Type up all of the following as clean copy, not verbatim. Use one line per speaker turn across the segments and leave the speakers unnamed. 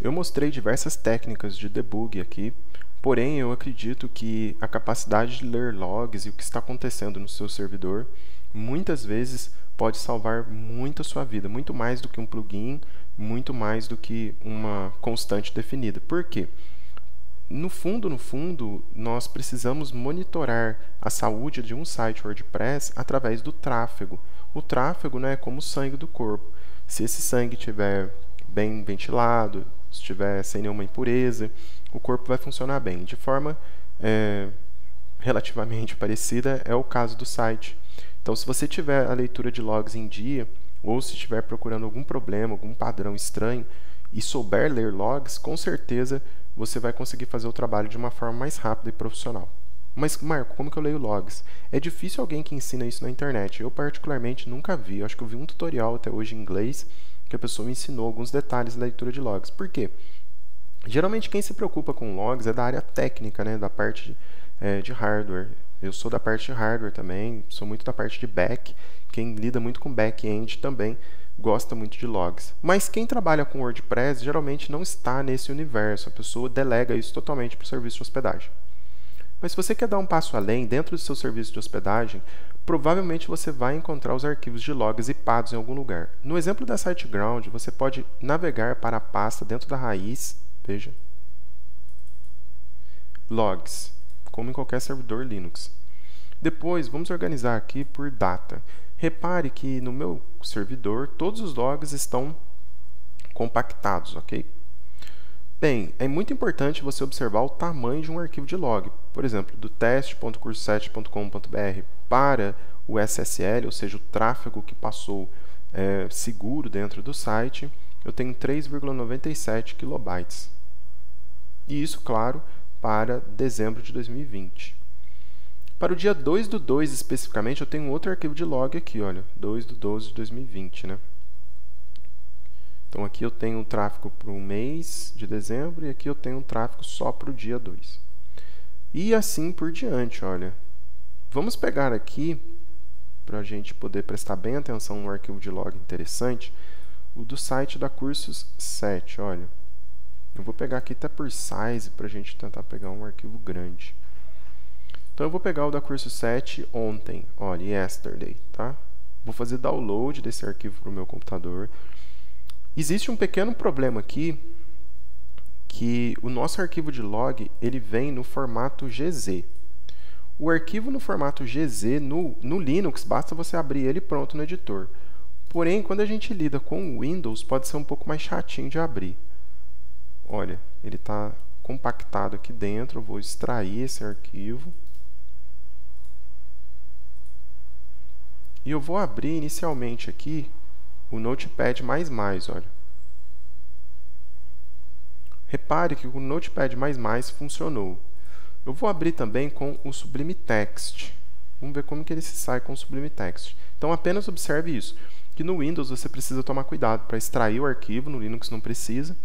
Eu mostrei diversas técnicas de debug aqui, porém eu acredito que a capacidade de ler logs e o que está acontecendo no seu servidor muitas vezes pode salvar muito a sua vida, muito mais do que um plugin, muito mais do que uma constante definida. Por quê? No fundo, nós precisamos monitorar a saúde de um site WordPress através do tráfego. O tráfego, né, é como o sangue do corpo. Se esse sangue estiver bem ventilado, estiver sem nenhuma impureza, o corpo vai funcionar bem. De forma relativamente parecida é o caso do site. Então, se você tiver a leitura de logs em dia, ou se estiver procurando algum problema, algum padrão estranho, e souber ler logs, com certeza você vai conseguir fazer o trabalho de uma forma mais rápida e profissional. Mas, Marco, como que eu leio logs? É difícil alguém que ensina isso na internet. Eu, particularmente, nunca vi. Eu acho que eu vi um tutorial até hoje em inglês que a pessoa me ensinou alguns detalhes da leitura de logs. Por quê? Geralmente, quem se preocupa com logs é da área técnica, né, da parte de hardware. Eu sou da parte de hardware também, sou muito da parte de back. Quem lida muito com back-end também gosta muito de logs. Mas quem trabalha com WordPress geralmente não está nesse universo. A pessoa delega isso totalmente para o serviço de hospedagem. Mas se você quer dar um passo além, dentro do seu serviço de hospedagem, provavelmente você vai encontrar os arquivos de logs zipados em algum lugar. No exemplo da SiteGround, você pode navegar para a pasta dentro da raiz, veja, logs, como em qualquer servidor Linux. Depois, vamos organizar aqui por data. Repare que no meu servidor, todos os logs estão compactados, ok? Bem, é muito importante você observar o tamanho de um arquivo de log. Por exemplo, do teste.curso7.com.br para o SSL, ou seja, o tráfego que passou seguro dentro do site, eu tenho 3,97 kilobytes. E isso, claro, para dezembro de 2020. Para o dia 2/2 especificamente, eu tenho outro arquivo de log aqui, olha, 2/12 de 2020, né? Então aqui eu tenho um tráfego para o mês de dezembro e aqui eu tenho um tráfego só para o dia 2. E assim por diante, olha. Vamos pegar aqui, para a gente poder prestar bem atenção no arquivo de log interessante, o do site da Cursos 7, olha. Eu vou pegar aqui até por size para a gente tentar pegar um arquivo grande. Então eu vou pegar o da Curso 7 ontem, olha, yesterday, tá? Vou fazer download desse arquivo para o meu computador. Existe um pequeno problema aqui, que o nosso arquivo de log, ele vem no formato GZ. O arquivo no formato GZ, no Linux, basta você abrir ele pronto no editor. Porém, quando a gente lida com o Windows, pode ser um pouco mais chatinho de abrir. Olha, ele está compactado aqui dentro, eu vou extrair esse arquivo. E eu vou abrir inicialmente aqui o Notepad++, olha. Repare que o Notepad++ funcionou. Eu vou abrir também com o Sublime Text. Vamos ver como que ele se sai com o Sublime Text. Então, apenas observe isso, que no Windows você precisa tomar cuidado para extrair o arquivo, no Linux não precisa.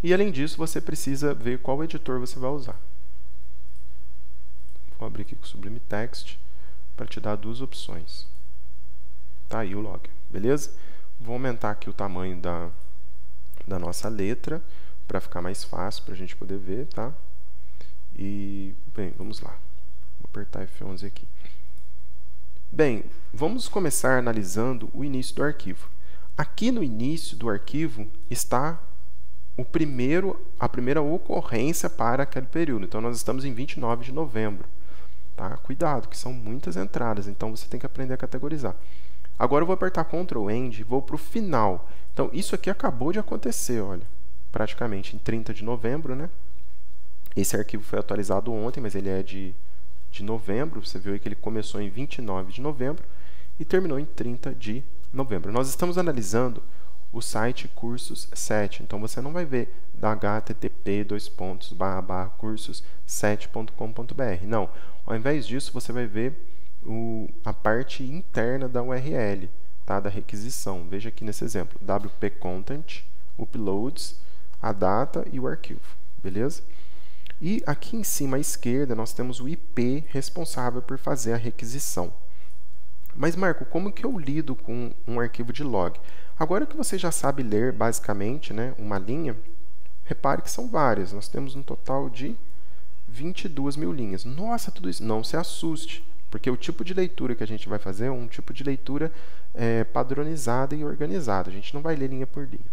E, além disso, você precisa ver qual editor você vai usar. Vou abrir aqui com o Sublime Text para te dar duas opções. Tá aí o log, beleza? Vou aumentar aqui o tamanho da nossa letra para ficar mais fácil para a gente poder ver, tá? E, bem, vamos lá. Vou apertar F11 aqui. Bem, vamos começar analisando o início do arquivo. Aqui no início do arquivo está a primeira ocorrência para aquele período. Então, nós estamos em 29 de novembro. Tá? Cuidado, que são muitas entradas, então você tem que aprender a categorizar. Agora eu vou apertar Ctrl End e vou para o final. Então, isso aqui acabou de acontecer, olha, praticamente em 30 de novembro, né? Esse arquivo foi atualizado ontem, mas ele é de novembro. Você viu aí que ele começou em 29 de novembro e terminou em 30 de novembro. Nós estamos analisando o site Cursos 7. Então, você não vai ver da http://cursos7.com.br. Não. Ao invés disso, você vai ver a parte interna da URL, tá? Da requisição. Veja aqui nesse exemplo, wp content, uploads, a data e o arquivo, beleza? E aqui em cima à esquerda nós temos o IP responsável por fazer a requisição. Mas, Marco, como que eu lido com um arquivo de log? Agora que você já sabe ler basicamente, né, uma linha, Repare que são várias, nós temos um total de 22 mil linhas. Nossa, tudo isso! Não se assuste, porque o tipo de leitura que a gente vai fazer é um tipo de leitura padronizada e organizada. A gente não vai ler linha por linha.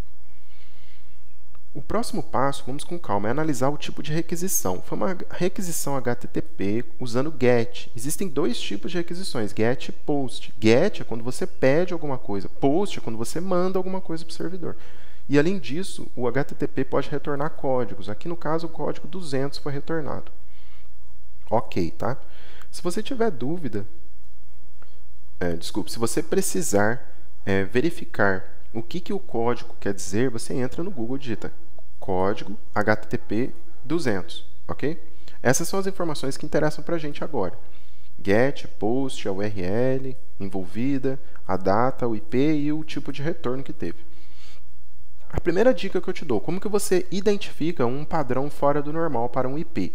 O próximo passo, vamos com calma, é analisar o tipo de requisição. Foi uma requisição HTTP usando GET. Existem dois tipos de requisições, GET e POST. GET é quando você pede alguma coisa, POST é quando você manda alguma coisa para o servidor. E, além disso, o HTTP pode retornar códigos. Aqui, no caso, o código 200 foi retornado. Ok, tá? Se você tiver dúvida, se você precisar verificar o que o código quer dizer, você entra no Google e digita código HTTP 200, ok? Essas são as informações que interessam para a gente agora. GET, POST, a URL envolvida, a data, o IP e o tipo de retorno que teve. A primeira dica que eu te dou, como que você identifica um padrão fora do normal para um IP?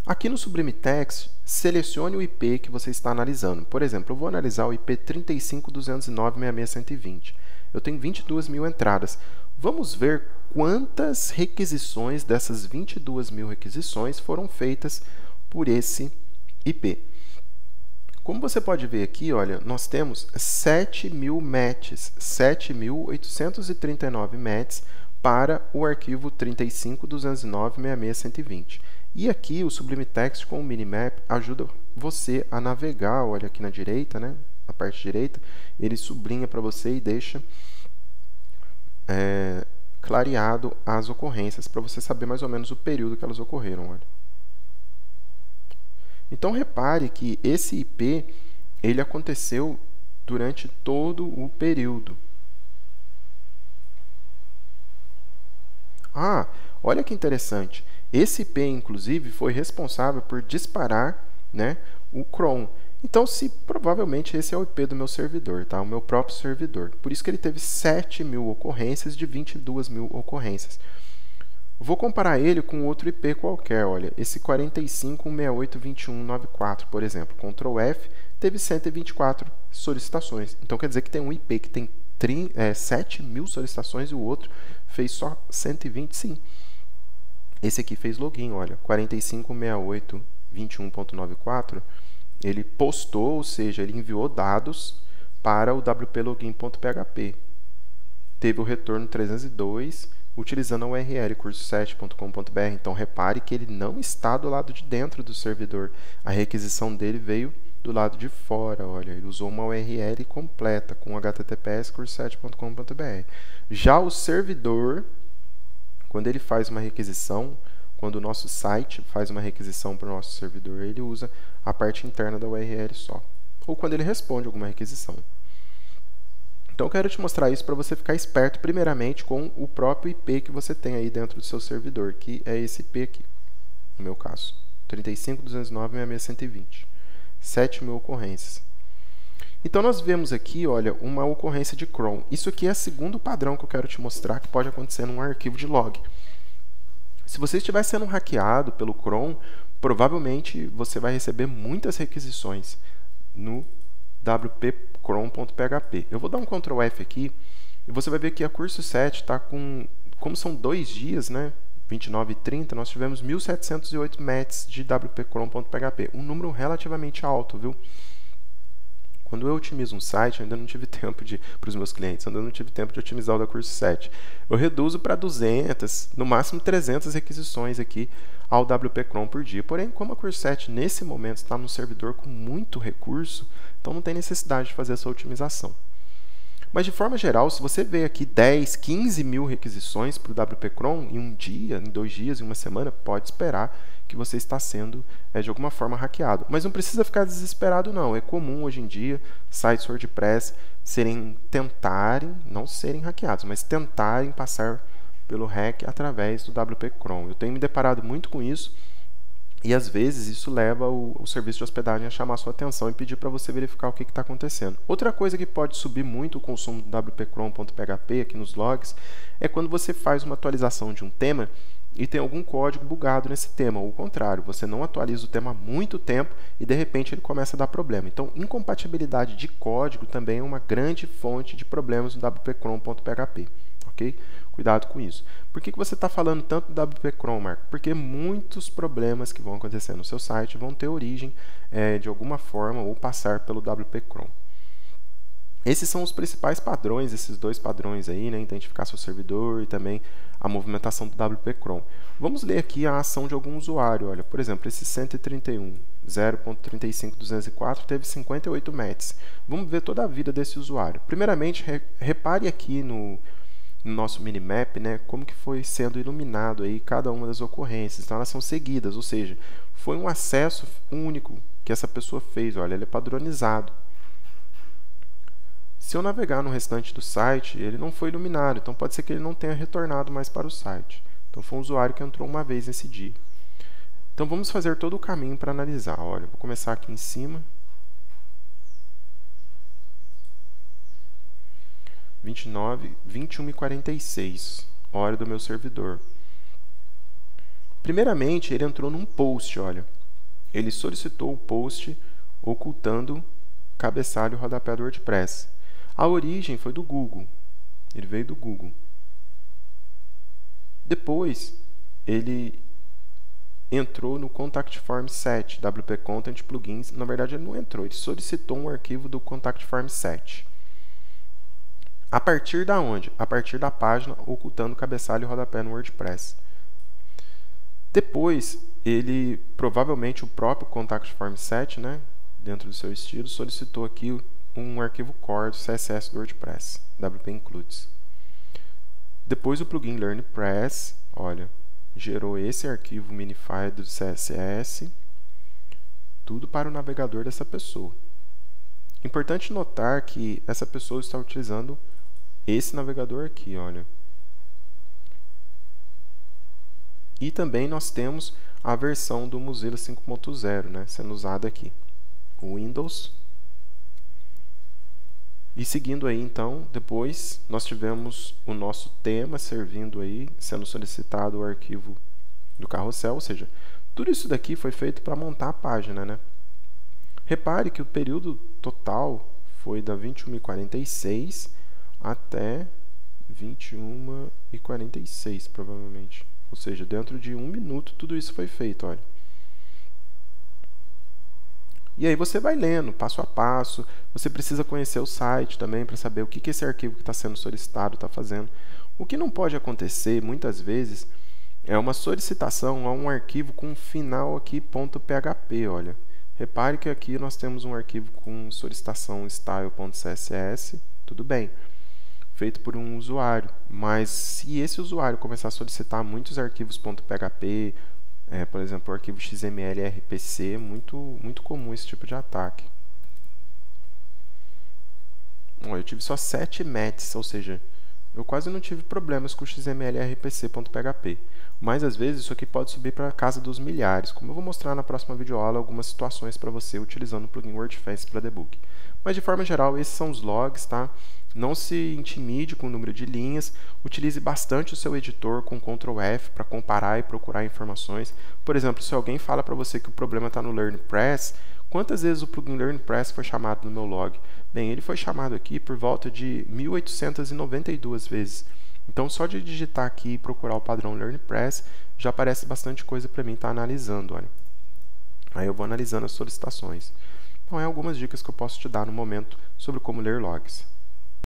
Aqui no Sublime Text, selecione o IP que você está analisando. Por exemplo, eu vou analisar o IP 35.209.66.120. Eu tenho 22 mil entradas. Vamos ver quantas requisições dessas 22 mil requisições foram feitas por esse IP. Como você pode ver aqui, olha, nós temos 7.000 matches, 7.839 matches para o arquivo 35.209.66.120. E aqui o Sublime Text com o Minimap ajuda você a navegar, olha aqui na direita, né? Na parte direita, ele sublinha para você e deixa clareado as ocorrências, para você saber mais ou menos o período que elas ocorreram. Olha. Então, repare que esse IP ele aconteceu durante todo o período. Ah, olha que interessante. Esse IP, inclusive, foi responsável por disparar, né, o cron. Então, provavelmente esse é o IP do meu servidor, tá? O meu próprio servidor. Por isso que ele teve 7.000 ocorrências de 22 mil ocorrências. Vou comparar ele com outro IP qualquer, olha, esse 45.168.21.94, por exemplo. Ctrl F, teve 124 solicitações. Então, quer dizer que tem um IP que tem 7.000 solicitações e o outro fez só 120, sim. Esse aqui fez login, olha, 45.68.21.94, ele postou, ou seja, ele enviou dados para o wplogin.php. Teve o retorno 302, utilizando a URL curso7.com.br. Então, repare que ele não está do lado de dentro do servidor. A requisição dele veio do lado de fora. Olha, ele usou uma URL completa com https curso7.com.br. Já o servidor, quando ele faz uma requisição, quando o nosso site faz uma requisição para o nosso servidor, ele usa a parte interna da URL só. Ou quando ele responde alguma requisição. Então, eu quero te mostrar isso para você ficar esperto, primeiramente, com o próprio IP que você tem aí dentro do seu servidor, que é esse IP aqui, no meu caso, 35.209.66.120. 7.000 ocorrências. Então, nós vemos aqui, olha, uma ocorrência de cron. Isso aqui é o segundo padrão que eu quero te mostrar que pode acontecer num arquivo de log. Se você estiver sendo hackeado pelo cron, provavelmente você vai receber muitas requisições no wp-cron.php. Eu vou dar um Ctrl F aqui e você vai ver que a Curso 7 está com, como são 2 dias, né, 29 e 30, nós tivemos 1.708 matches de wp-cron.php, um número relativamente alto, viu? Quando eu otimizo um site, eu ainda não tive tempo para os meus clientes, ainda não tive tempo de otimizar o da Curso 7. Eu reduzo para 200, no máximo 300 requisições aqui ao wp-cron por dia. Porém, como a Curso 7 nesse momento está no servidor com muito recurso, então não tem necessidade de fazer essa otimização. Mas, de forma geral, se você vê aqui 10, 15 mil requisições para o wp-cron em um dia, em 2 dias, em uma semana, pode esperar que você está sendo, de alguma forma, hackeado. Mas não precisa ficar desesperado, não. É comum, hoje em dia, sites WordPress tentarem, não serem hackeados, mas tentarem passar pelo hack através do wp-cron. Eu tenho me deparado muito com isso, e às vezes isso leva o serviço de hospedagem a chamar a sua atenção e pedir para você verificar o que está acontecendo. Outra coisa que pode subir muito o consumo do wp-cron.php aqui nos logs é quando você faz uma atualização de um tema e tem algum código bugado nesse tema, ou o contrário, você não atualiza o tema há muito tempo e de repente ele começa a dar problema. Então, incompatibilidade de código também é uma grande fonte de problemas no wp-cron.php. Okay? Cuidado com isso. Por que você está falando tanto do WP Chrome, Marco? Porque muitos problemas que vão acontecer no seu site vão ter origem de alguma forma ou passar pelo WP Chrome. Esses são os principais padrões, esses dois padrões aí, né? Identificar seu servidor e também a movimentação do WP Chrome. Vamos ler aqui a ação de algum usuário. Olha, por exemplo, esse 131, 0.35204 teve 58 matches. Vamos ver toda a vida desse usuário. Primeiramente, repare aqui no nosso minimap, né, como que foi sendo iluminado aí cada uma das ocorrências. Então, elas são seguidas, ou seja, foi um acesso único que essa pessoa fez. Olha, ele é padronizado. Se eu navegar no restante do site, ele não foi iluminado, então pode ser que ele não tenha retornado mais para o site. Então, foi um usuário que entrou uma vez nesse dia. Então, vamos fazer todo o caminho para analisar. Olha, vou começar aqui em cima. 21h46, hora do meu servidor. Primeiramente, ele entrou num post, olha. Ele solicitou o post ocultando cabeçalho e rodapé do WordPress. A origem foi do Google. Ele veio do Google. Depois, ele entrou no Contact Form 7, WP Content Plugins. Na verdade, ele não entrou, ele solicitou um arquivo do Contact Form 7. A partir da onde? A partir da página ocultando cabeçalho e rodapé no WordPress. Depois, ele, provavelmente o próprio Contact Form 7, né, dentro do seu estilo, solicitou aqui um arquivo core do CSS do WordPress, WP Includes. Depois o plugin LearnPress, olha, gerou esse arquivo minify do CSS, tudo para o navegador dessa pessoa. Importante notar que essa pessoa está utilizando esse navegador aqui, olha. E também nós temos a versão do Mozilla 5.0, né, sendo usada aqui, o Windows. E seguindo aí, então, depois nós tivemos o nosso tema servindo aí, sendo solicitado o arquivo do carrossel, ou seja, tudo isso daqui foi feito para montar a página, né? Repare que o período total foi da 21h46 até 21h46, provavelmente. Ou seja, dentro de 1 minuto tudo isso foi feito, olha. E aí você vai lendo, passo a passo. Você precisa conhecer o site também para saber o que esse arquivo que está sendo solicitado está fazendo. O que não pode acontecer, muitas vezes, é uma solicitação a um arquivo com final aqui .php, olha. Repare que aqui nós temos um arquivo com solicitação style.css, tudo bem, feito por um usuário. Mas se esse usuário começar a solicitar muitos arquivos .php, por exemplo, o arquivo XML RPC, muito comum esse tipo de ataque. Bom, eu tive só 7 matches, ou seja, eu quase não tive problemas com o XML RPC.php. Mas às vezes isso aqui pode subir para a casa dos milhares, como eu vou mostrar na próxima videoaula algumas situações para você utilizando o plugin WordFence para debug. Mas de forma geral, esses são os logs, tá? Não se intimide com o número de linhas, utilize bastante o seu editor com Ctrl F para comparar e procurar informações. Por exemplo, se alguém fala para você que o problema está no LearnPress, quantas vezes o plugin LearnPress foi chamado no meu log? Bem, ele foi chamado aqui por volta de 1892 vezes. Então, só de digitar aqui e procurar o padrão LearnPress, já aparece bastante coisa para mim estar analisando, olha. Aí eu vou analisando as solicitações. Então, algumas dicas que eu posso te dar no momento sobre como ler logs.